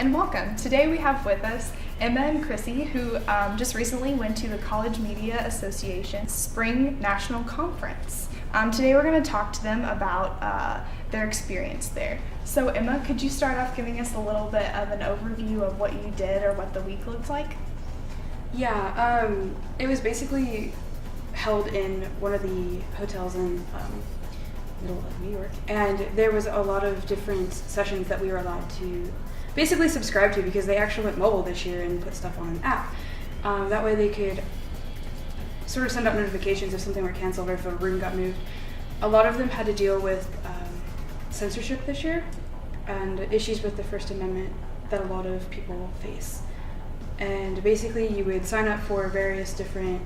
and welcome. Today we have with us Emma and Chrissy, who just recently went to the College Media Association Spring National Conference. Today we're going to talk to them about their experience there. So Emma, could you start off giving us a little bit of an overview of what you did or what the week looked like? Yeah, it was basically held in one of the hotels in middle of New York, and there was a lot of different sessions that we were allowed to basically subscribe to because they actually went mobile this year and put stuff on an app. That way they could sort of send out notifications if something were canceled or if a room got moved. A lot of them had to deal with censorship this year and issues with the First Amendment that a lot of people face. And basically you would sign up for various different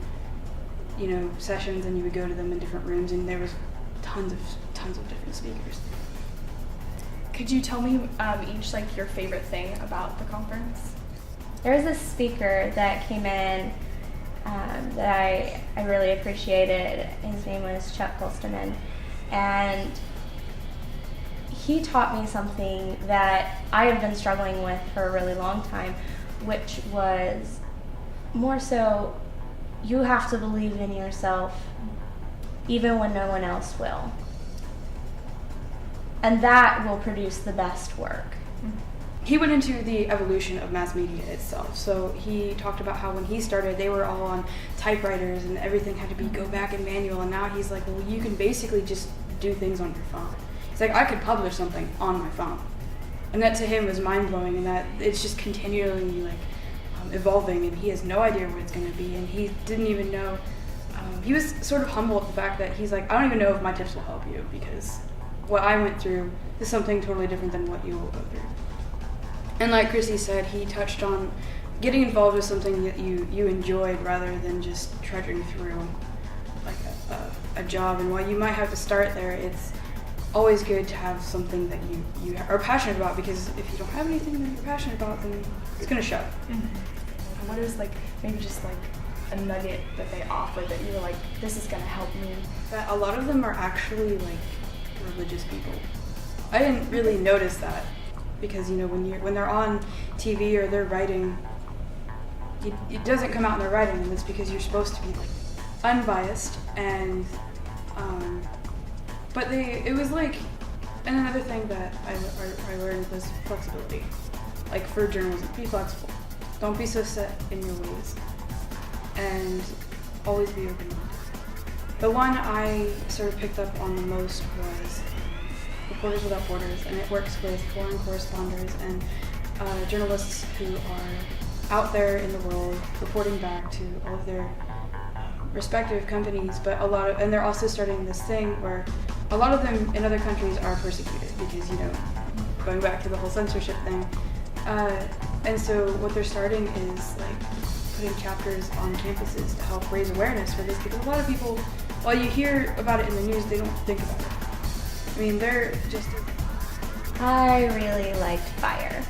sessions, and you would go to them in different rooms, and there was tons of different speakers. Could you tell me each your favorite thing about the conference? There was this speaker that came in that I really appreciated. His name was Chuck Colston, and he taught me something that I have been struggling with for a really long time, which was more so you have to believe in yourself even when no one else will. And that will produce the best work. He went into the evolution of mass media itself. So he talked about how when he started, they were all on typewriters and everything had to be go back and manual. And now he's like, well, you can basically just do things on your phone. He's like, I could publish something on my phone. And that to him was mind-blowing, and that it's just continually evolving, and he has no idea what it's going to be, and he didn't even know. He was sort of humble at the fact that he's like, I don't even know if my tips will help you, because what I went through is something totally different than what you will go through. And like Chrissy said, he touched on getting involved with something that you enjoyed rather than just trudging through a job. And while you might have to start there, it's always good to have something that you are passionate about, because if you don't have anything that you're passionate about, then it's going to show. Mm-hmm. What is maybe just a nugget that they offer that you were like, this is going to help me? That a lot of them are actually religious people. I didn't really notice that because when they're on TV or they're writing, it doesn't come out in their writing, and it's because you're supposed to be unbiased and but it was and another thing that I learned was flexibility. For journalism, be flexible. Don't be so set in your ways, and always be open-minded. The one I sort of picked up on the most was Reporters Without Borders, and it works with foreign correspondents and journalists who are out there in the world reporting back to all of their respective companies, but and they're also starting this thing where a lot of them in other countries are persecuted because, going back to the whole censorship thing. And so what they're starting is putting chapters on campuses to help raise awareness for this, because a lot of people, while you hear about it in the news, they don't think about it. I mean, they're just... I really liked FIRE.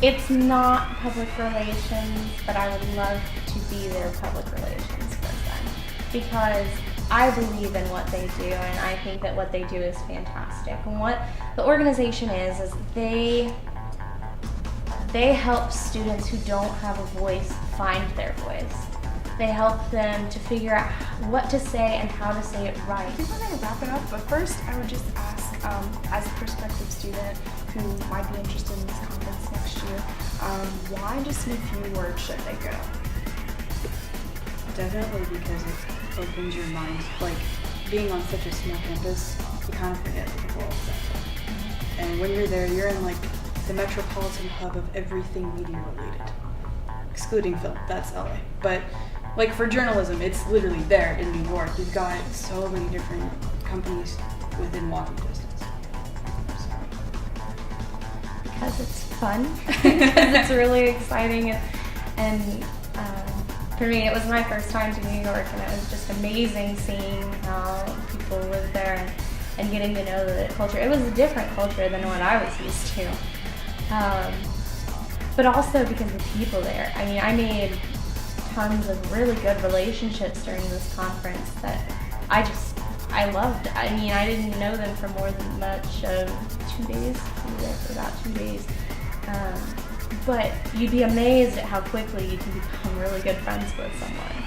It's not public relations, but I would love to be their public relations person, because I believe in what they do, and I think that what they do is fantastic. And what the organization is they help students who don't have a voice find their voice. They help them to figure out what to say and how to say it right. I think we're going to wrap it up, but first I would just ask, as a prospective student who might be interested in this conference next year, why, just in a few words, should they go? Definitely because it opens your mind. Being on such a small campus, you kind of forget that the world's out there. And when you're there, you're in the metropolitan hub of everything media related, excluding film. That's LA. But for journalism, it's literally there in New York. You've got so many different companies within walking distance. Because it's fun, because it's really exciting, and for me, it was my first time to New York, and it was just amazing seeing how people live there and getting to know the culture. It was a different culture than what I was used to, but also because of the people there. I mean, I made tons of really good relationships during this conference that I loved. I mean, I didn't know them for more than much of 2 days. We were there for about 2 days. but you'd be amazed at how quickly you can become really good friends with someone.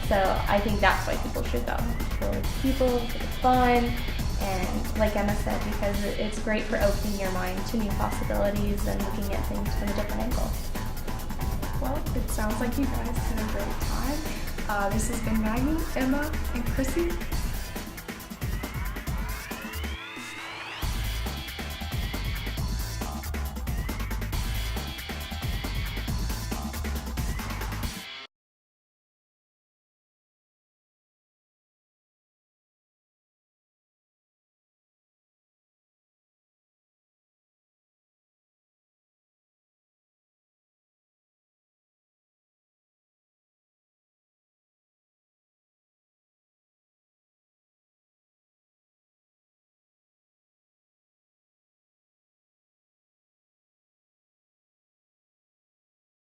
So I think that's why people should go, for people, for the fun, and like Emma said, because it's great for opening your mind to new possibilities and looking at things from a different angle. Well, it sounds like you guys had a great time. This has been Maggie, Emma, and Chrissy.